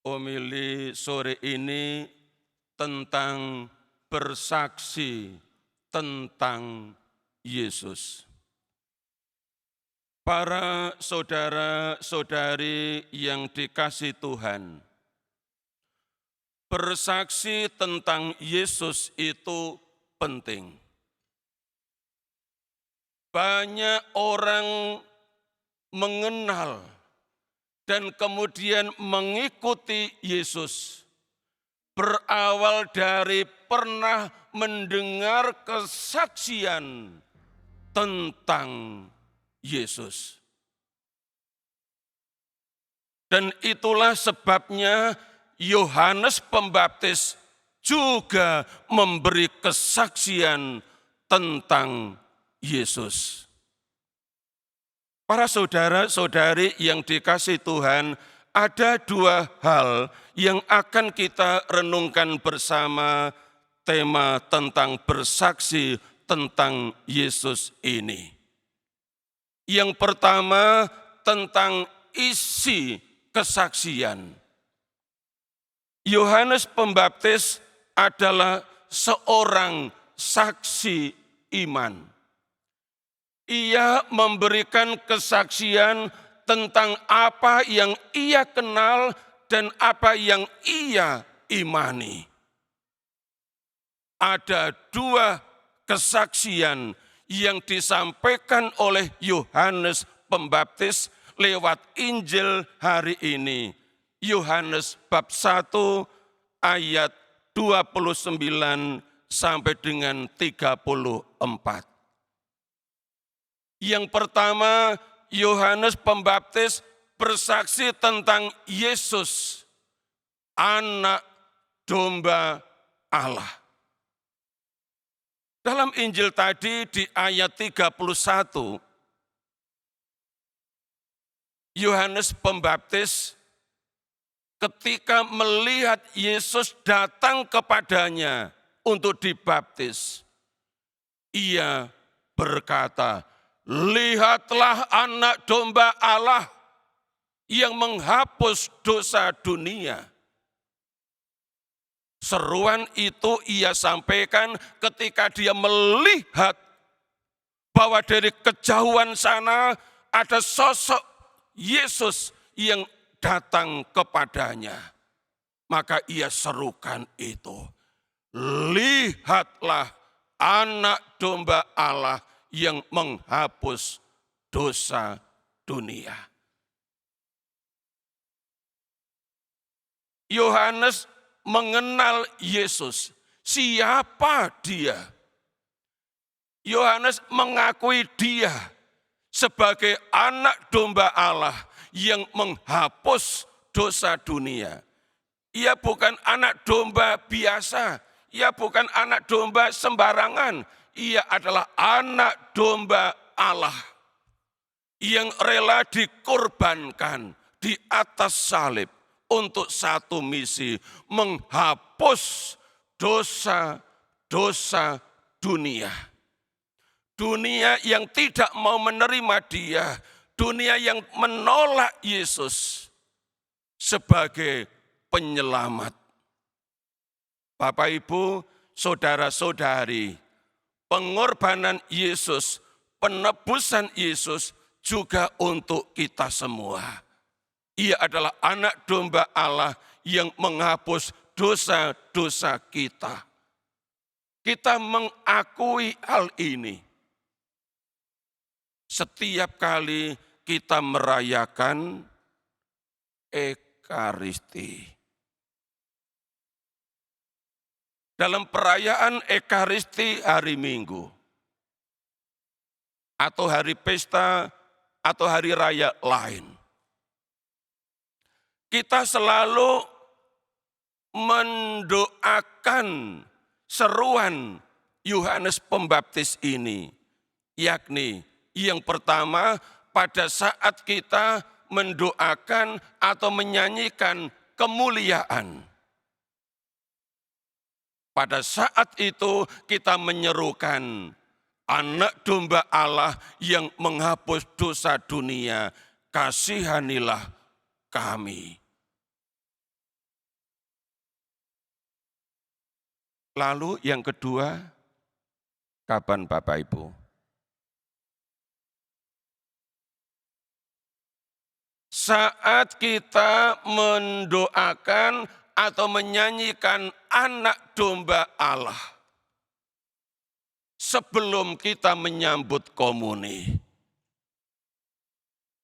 Homili sore ini tentang bersaksi tentang Yesus. Para saudara-saudari yang dikasih Tuhan, bersaksi tentang Yesus itu penting. Banyak orang mengenal dan kemudian mengikuti Yesus, berawal dari pernah mendengar kesaksian tentang Yesus. Dan itulah sebabnya Yohanes Pembaptis juga memberi kesaksian tentang Yesus. Para saudara-saudari yang dikasih Tuhan, ada dua hal yang akan kita renungkan bersama tema tentang bersaksi tentang Yesus ini. Yang pertama tentang isi kesaksian. Yohanes Pembaptis adalah seorang saksi iman. Ia memberikan kesaksian tentang apa yang ia kenal dan apa yang ia imani. Ada dua kesaksian yang disampaikan oleh Yohanes Pembaptis lewat Injil hari ini. Yohanes bab 1 ayat 29 sampai dengan 34. Yang pertama, Yohanes Pembaptis bersaksi tentang Yesus, anak domba Allah. Dalam Injil tadi di ayat 31, Yohanes Pembaptis ketika melihat Yesus datang kepadanya untuk dibaptis, ia berkata, "Lihatlah anak domba Allah yang menghapus dosa dunia." Seruan itu ia sampaikan ketika dia melihat bahwa dari kejauhan sana ada sosok Yesus yang datang kepadanya. Maka ia serukan itu, "Lihatlah anak domba Allah yang menghapus dosa dunia." Yohanes mengenal Yesus. Siapa dia? Yohanes mengakui dia sebagai anak domba Allah yang menghapus dosa dunia. Ia bukan anak domba biasa, ia bukan anak domba sembarangan. Ia adalah anak domba Allah yang rela dikorbankan di atas salib untuk satu misi, menghapus dosa-dosa dunia. Dunia yang tidak mau menerima dia, dunia yang menolak Yesus sebagai penyelamat. Bapak, Ibu, saudara-saudari, pengorbanan Yesus, penebusan Yesus juga untuk kita semua. Ia adalah anak domba Allah yang menghapus dosa-dosa kita. Kita mengakui hal ini. Setiap kali kita merayakan Ekaristi. Dalam perayaan Ekaristi hari Minggu, atau hari pesta, atau hari raya lain, kita selalu mendoakan seruan Yohanes Pembaptis ini, yakni yang pertama, pada saat kita mendoakan atau menyanyikan kemuliaan. Pada saat itu kita menyerukan anak domba Allah yang menghapus dosa dunia, kasihanilah kami. Lalu yang kedua, kapan Bapak Ibu? Saat kita mendoakan atau menyanyikan anak domba Allah. Sebelum kita menyambut komuni.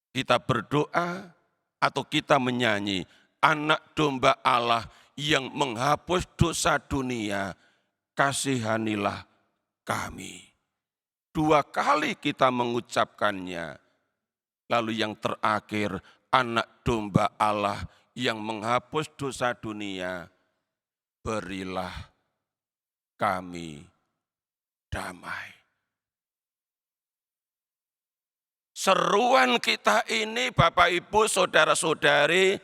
Kita berdoa atau kita menyanyi anak domba Allah yang menghapus dosa dunia, kasihanilah kami. 2 kali kita mengucapkannya. Lalu yang terakhir, anak domba Allah yang menghapus dosa dunia, berilah kami damai. Seruan kita ini Bapak Ibu saudara-saudari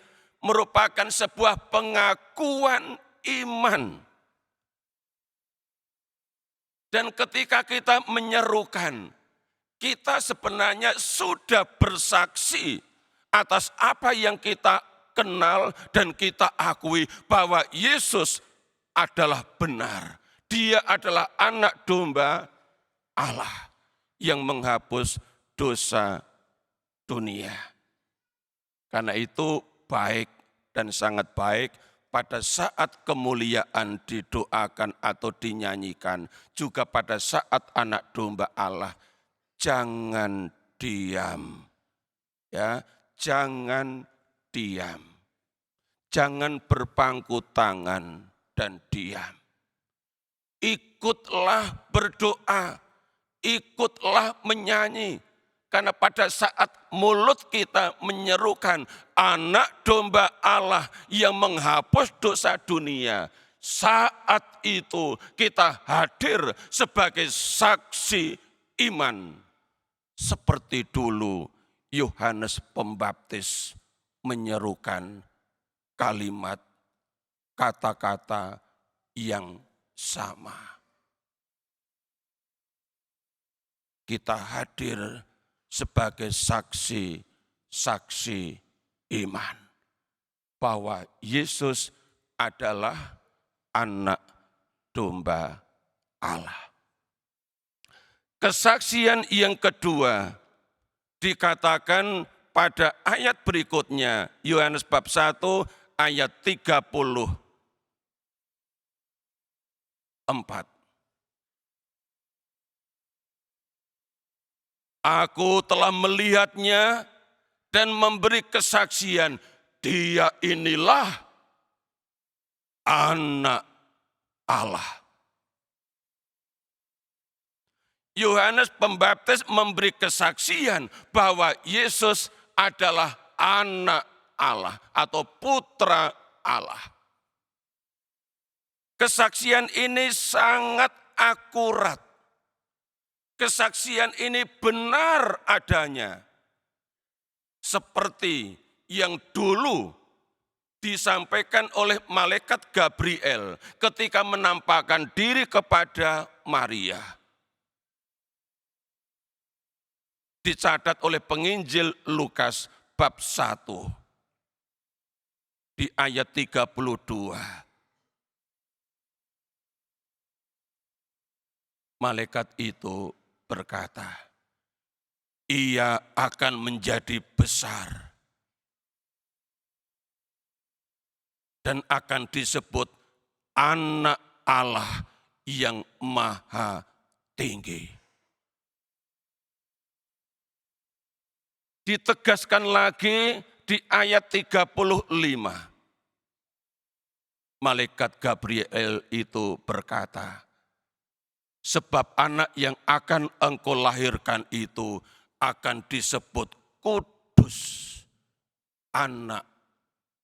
merupakan sebuah pengakuan iman. Dan ketika kita menyerukan, kita sebenarnya sudah bersaksi atas apa yang kita kenal dan kita akui bahwa Yesus adalah benar. Dia adalah anak domba Allah yang menghapus dosa dunia. Karena itu baik dan sangat baik pada saat kemuliaan didoakan atau dinyanyikan. Juga pada saat anak domba Allah, jangan diam. Ya, jangan diam. Jangan berpangku tangan dan diam. Ikutlah berdoa, ikutlah menyanyi. Karena pada saat mulut kita menyerukan anak domba Allah yang menghapus dosa dunia, saat itu kita hadir sebagai saksi iman. Seperti dulu Yohanes Pembaptis menyerukan kalimat, kata-kata yang sama. Kita hadir sebagai saksi iman bahwa Yesus adalah anak domba Allah. Kesaksian yang kedua dikatakan pada ayat berikutnya, Yohanes bab 1 ayat 34. Aku telah melihatnya dan memberi kesaksian, dia inilah anak Allah. Yohanes Pembaptis memberi kesaksian bahwa Yesus adalah anak Allah atau putra Allah. Kesaksian ini sangat akurat. Kesaksian ini benar adanya. Seperti yang dulu disampaikan oleh malaikat Gabriel ketika menampakkan diri kepada Maria. Dicatat oleh penginjil Lukas bab 1 di ayat 32. Malaikat itu berkata, ia akan menjadi besar dan akan disebut anak Allah yang maha tinggi. Ditegaskan lagi di ayat 35. Malaikat Gabriel itu berkata, sebab anak yang akan engkau lahirkan itu akan disebut kudus, anak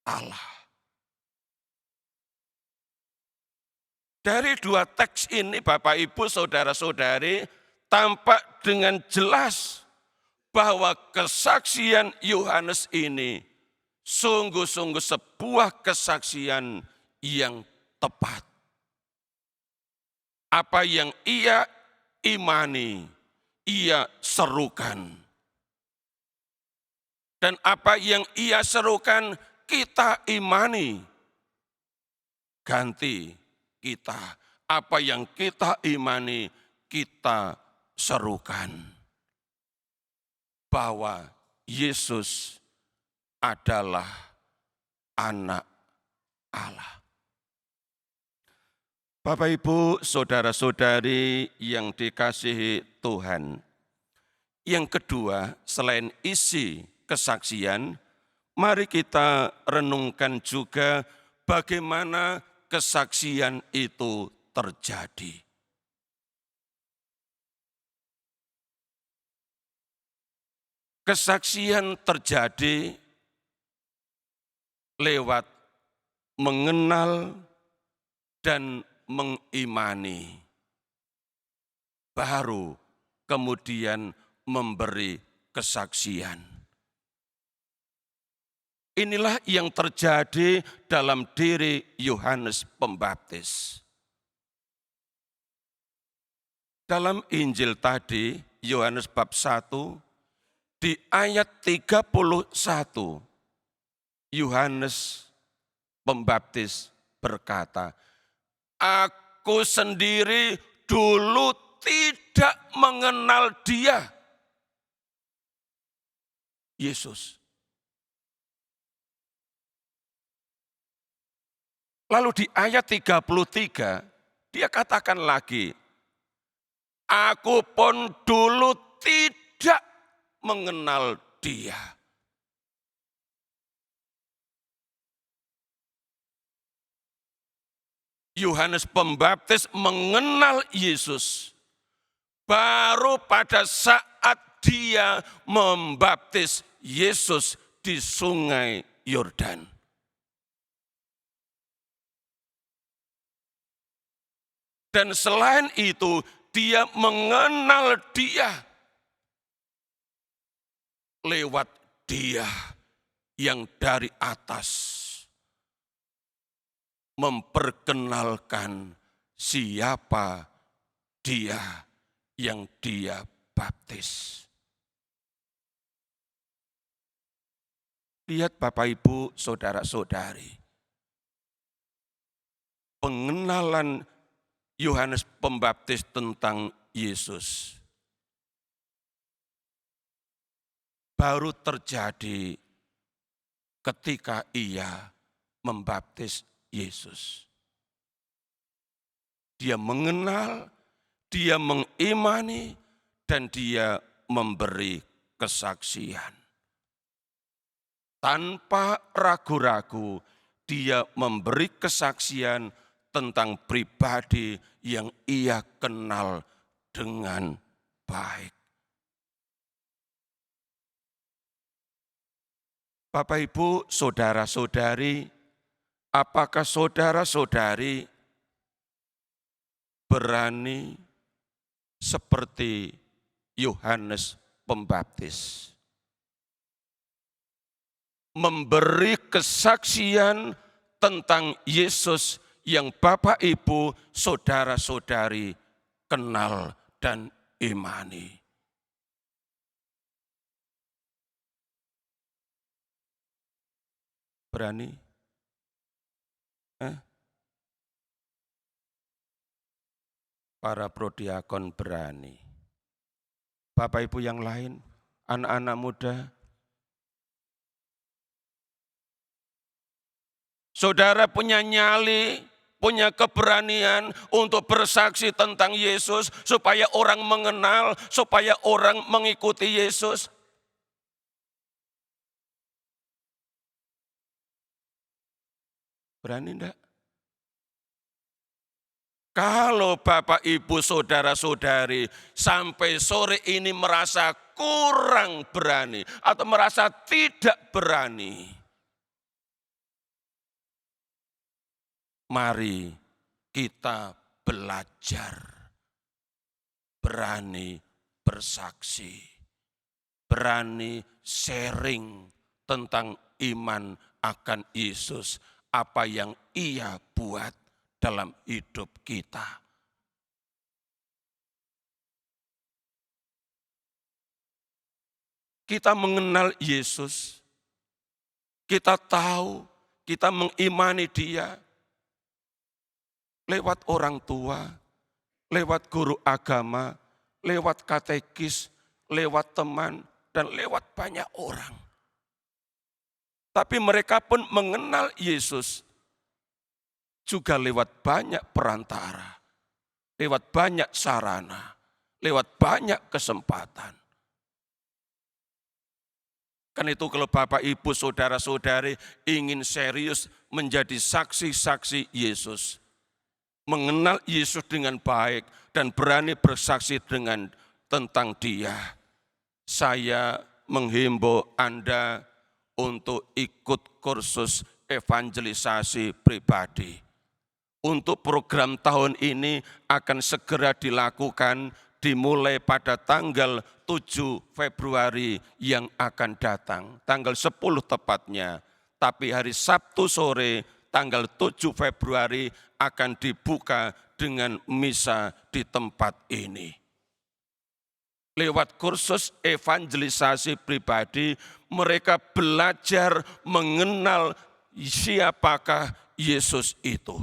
Allah. Dari 2 teks ini Bapak Ibu saudara-saudari tampak dengan jelas bahwa kesaksian Yohanes ini sungguh-sungguh sebuah kesaksian yang tepat. Apa yang ia imani, ia serukan. Dan apa yang ia serukan, kita imani. Ganti kita apa yang kita imani, kita serukan. Bahwa Yesus adalah anak Allah. Bapak, Ibu, saudara-saudari yang dikasihi Tuhan. Yang kedua, selain isi kesaksian, mari kita renungkan juga bagaimana kesaksian itu terjadi. Kesaksian terjadi lewat mengenal dan mengimani, baru kemudian memberi kesaksian. Inilah yang terjadi dalam diri Yohanes Pembaptis. Dalam Injil tadi, Yohanes bab 1, di ayat 31, Yohanes Pembaptis berkata, "Aku sendiri dulu tidak mengenal Dia." Yesus. Lalu di ayat 33, dia katakan lagi, "Aku pun dulu tidak mengenal Dia." Yohanes Pembaptis mengenal Yesus baru pada saat dia membaptis Yesus di Sungai Yordan. Dan selain itu, dia mengenal Dia lewat Dia yang dari atas memperkenalkan siapa Dia yang Dia baptis. Lihat Bapak, Ibu, saudara-saudari, pengenalan Yohanes Pembaptis tentang Yesus baru terjadi ketika ia membaptis Yesus. Dia mengenal, dia mengimani, dan dia memberi kesaksian. Tanpa ragu-ragu, dia memberi kesaksian tentang pribadi yang ia kenal dengan baik. Bapak, Ibu, saudara-saudari, apakah saudara-saudari berani seperti Yohanes Pembaptis? Memberi kesaksian tentang Yesus yang Bapak, Ibu, saudara-saudari kenal dan imani. Berani? Para prodiakon berani. Bapak, Ibu yang lain, anak-anak muda, saudara punya nyali, punya keberanian untuk bersaksi tentang Yesus supaya orang mengenal, supaya orang mengikuti Yesus. Berani enggak? Kalau Bapak, Ibu, saudara-saudari sampai sore ini merasa kurang berani atau merasa tidak berani, mari kita belajar berani bersaksi, berani sharing tentang iman akan Yesus, apa yang Ia buat dalam hidup kita. Kita mengenal Yesus, kita tahu, kita mengimani Dia. lewat orang tua, lewat guru agama, lewat katekis, lewat teman, dan lewat banyak orang. Tapi mereka pun mengenal Yesus juga lewat banyak perantara, lewat banyak sarana, lewat banyak kesempatan. Kan itu kalau Bapak, Ibu, Saudara-saudari ingin serius menjadi saksi-saksi Yesus, mengenal Yesus dengan baik dan berani bersaksi tentang Dia, saya menghimbau Anda untuk ikut kursus evangelisasi pribadi. Untuk program tahun ini akan segera dilakukan dimulai pada tanggal 7 Februari yang akan datang. Tanggal 10 tepatnya. Tapi hari Sabtu sore tanggal 7 Februari akan dibuka dengan misa di tempat ini. Lewat kursus evangelisasi pribadi, mereka belajar mengenal siapakah Yesus itu.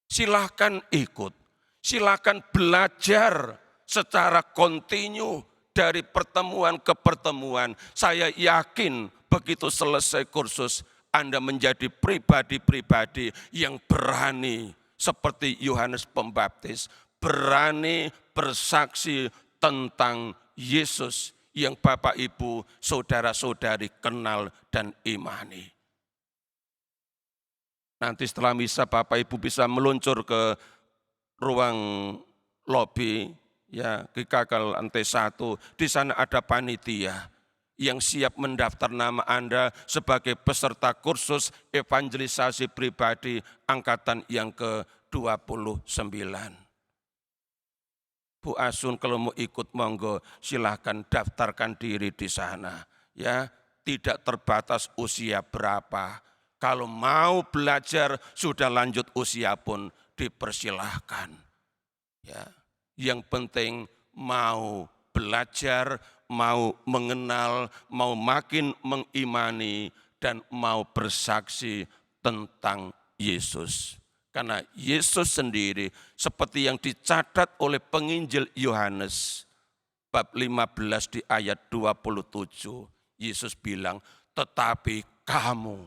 Silakan ikut, silakan belajar secara kontinu dari pertemuan ke pertemuan. Saya yakin begitu selesai kursus, Anda menjadi pribadi-pribadi yang berani seperti Yohanes Pembaptis, berani bersaksi tentang Yesus yang Bapak, Ibu, Saudara-saudari kenal dan imani. Nanti setelah misa Bapak Ibu bisa meluncur ke ruang lobi ya GKKL lantai 1. Di sana ada panitia yang siap mendaftar nama Anda sebagai peserta kursus evangelisasi pribadi angkatan yang ke-29. Bu Asun kalau mau ikut monggo silahkan daftarkan diri di sana. Ya, tidak terbatas usia berapa. Kalau mau belajar sudah lanjut usia pun dipersilahkan. Ya, yang penting mau belajar, mau mengenal, mau makin mengimani dan mau bersaksi tentang Yesus. Karena Yesus sendiri seperti yang dicatat oleh penginjil Yohanes bab 15 di ayat 27, Yesus bilang, tetapi kamu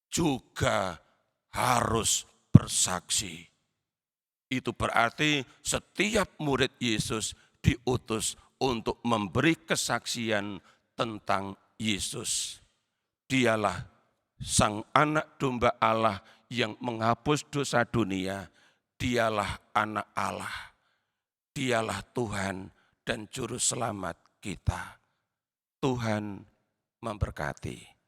juga harus bersaksi. Itu berarti setiap murid Yesus diutus untuk memberi kesaksian tentang Yesus. Dialah Sang Anak Domba Allah yang menghapus dosa dunia. Dialah Anak Allah. Dialah Tuhan dan Juru Selamat kita. Tuhan memberkati.